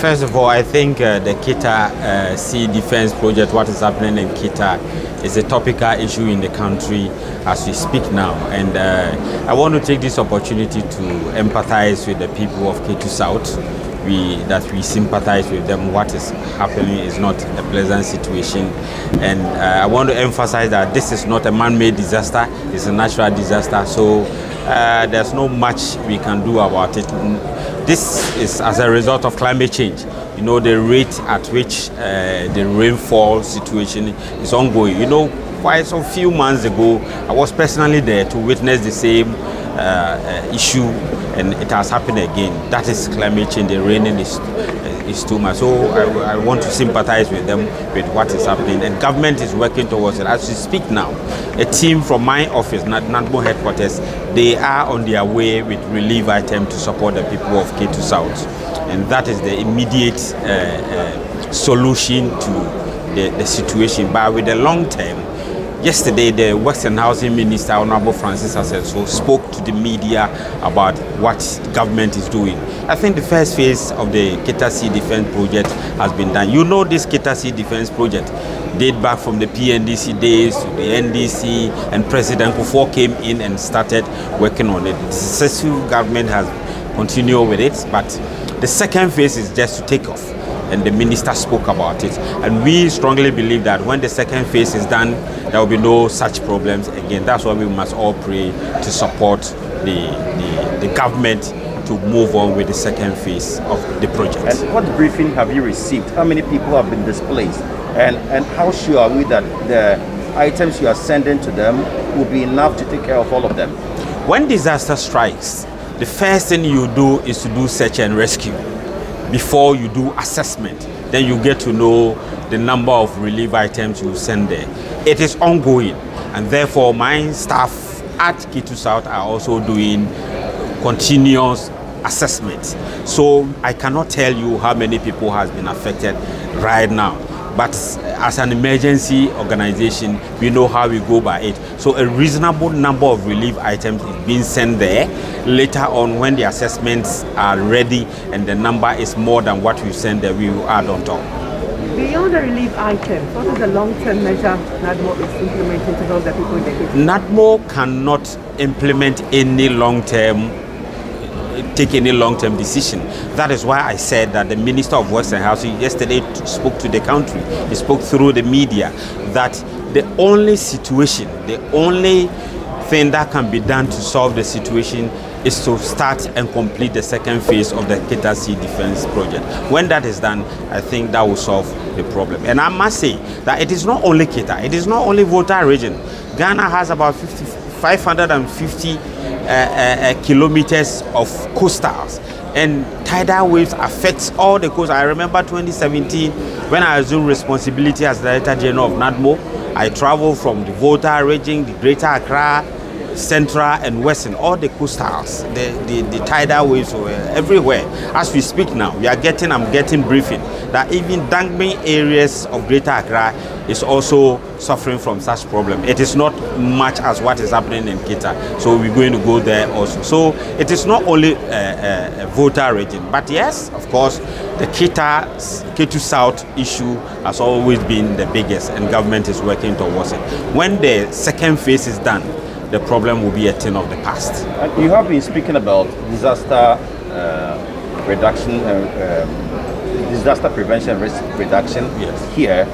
First of all, I think the Kita Sea Defense Project, what is happening in Kita, is a topical issue in the country as we speak now. And I want to take this opportunity to empathize with the people of Ketu South. We sympathize with them. What is happening is not a pleasant situation. And I want to emphasize that this is not a man-made disaster, it's a natural disaster. So there's not much we can do about it. This is as a result of climate change. You know, the rate at which the rainfall situation is ongoing. You know, quite some few months ago, I was personally there to witness the same issue, and it has happened again. That is climate change. The raining is too much. So I want to sympathize with them with what is happening, and government is working towards it. As we speak now, a team from my office, NADMO headquarters, they are on their way with relief items to support the people of Ketu South, and that is the immediate solution to the situation. But with the long term, yesterday the Works and Housing Minister, Honorable Francis Asseso, spoke to the media about what government is doing. I think the first phase of the Kita Sea Defense Project has been done. You know, this Kita Sea Defense Project date back from the PNDC days to the NDC, and President Kufuor came in and started working on it. The successive government has continued with it, but the second phase is just to take off, and the minister spoke about it. And we strongly believe that when the second phase is done, there will be no such problems again. That's why we must all pray to support the government to move on with the second phase of the project. And what briefing have you received? How many people have been displaced? And how sure are we that the items you are sending to them will be enough to take care of all of them? When disaster strikes, the first thing you do is to do search and rescue before you do assessment. Then you get to know the number of relief items you send there. It is ongoing, and therefore my staff at Ketu South are also doing continuous assessment. So I cannot tell you how many people has been affected right now, but as an emergency organization, we know how we go by it. So a reasonable number of relief items is being sent there. Later on, when the assessments are ready and the number is more than what we send there, we will add on top. Beyond the relief items, what is the long-term measure NADMO is implementing to help the people in the case? NADMO cannot implement any long-term, take any long-term decision. That is why I said that the Minister of Works and Housing yesterday spoke to the country. He spoke through the media that the only situation, the only thing that can be done to solve the situation is to start and complete the second phase of the Kita Sea Defense Project. When that is done, I think that will solve the problem. And I must say that it is not only Kita, it is not only Volta region. Ghana has about 550 kilometers of coastals, and tidal waves affects all the coast. I remember 2017 when I assumed responsibility as Director General of NADMO. I traveled from the Volta region, the Greater Accra, Central and Western, all the coastals, the tidal waves were everywhere. As we speak now, I'm getting briefing that even Dangbin areas of Greater Accra is also suffering from such problem. It is not much as what is happening in Kita, so we're going to go there also. So it is not only Volta region, but yes, of course, the Ketu South issue has always been the biggest, and government is working towards it. When the second phase is done, the problem will be a thing of the past. You have been speaking about disaster reduction, disaster prevention, risk reduction. Yes. Here.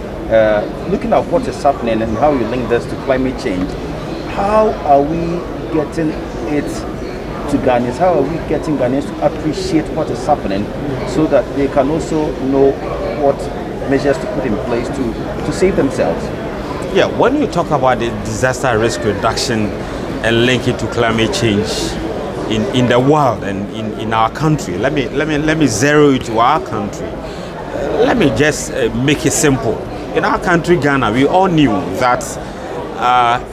Looking at what is happening and how you link this to climate change, how are we getting it to Ghanaians? How are we getting Ghanaians to appreciate what is happening so that they can also know what measures to put in place to save themselves? Yeah, when you talk about the disaster risk reduction and link it to climate change in the world and in our country, let me zero it to our country. Let me just make it simple. In our country, Ghana, we all knew that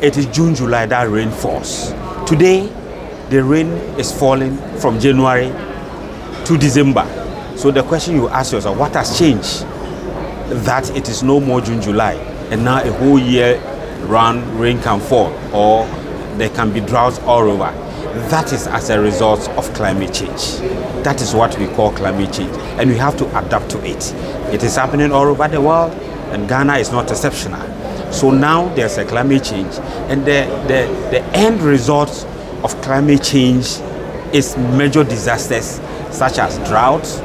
it is June, July that rain falls. Today, the rain is falling from January to December. So the question you ask yourself, what has changed? That it is no more June, July, and now a whole year round rain can fall, or there can be droughts all over. That is as a result of climate change. That is what we call climate change, and we have to adapt to it. It is happening all over the world, and Ghana is not exceptional. So now there's a climate change, and the end result of climate change is major disasters such as droughts,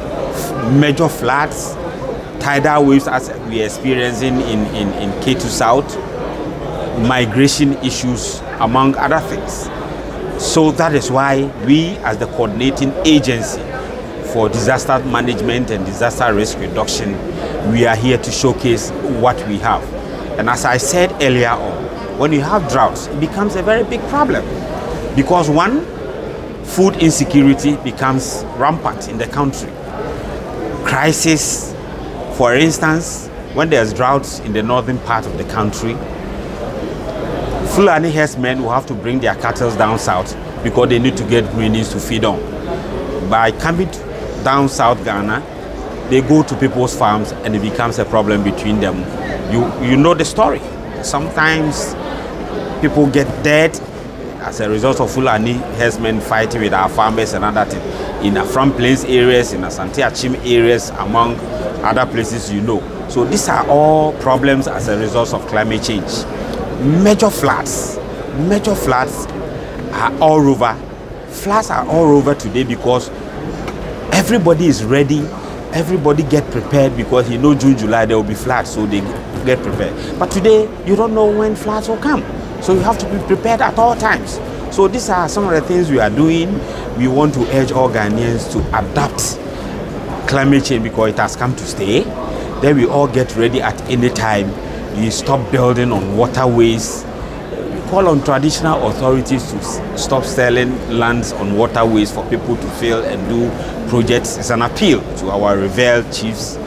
major floods, tidal waves as we are experiencing in K2 South, migration issues, among other things. So that is why we, as the coordinating agency for disaster management and disaster risk reduction, we are here to showcase what we have. And as I said earlier on, when you have droughts, it becomes a very big problem. Because one, food insecurity becomes rampant in the country. Crisis, for instance, when there's droughts in the northern part of the country, Fulani herdsmen will have to bring their cattle down south because they need to get greenies to feed on. By coming down South Ghana, they go to people's farms and it becomes a problem between them. You know the story. Sometimes people get dead as a result of Fulani herdsmen fighting with our farmers and other things. In Afram Plains areas, in Asante Achim areas, among other places you know. So these are all problems as a result of climate change. Major floods are all over. Floods are all over today because everybody is ready. Everybody get prepared because you know June, July there will be floods, so they get prepared. But today you don't know when floods will come, so you have to be prepared at all times. So these are some of the things we are doing. We want to urge all Ghanaians to adapt climate change because it has come to stay. Then we all get ready at any time. We stop building on waterways. We call on traditional authorities to stop selling lands on waterways for people to fill and do projects. It's an appeal to our revered chiefs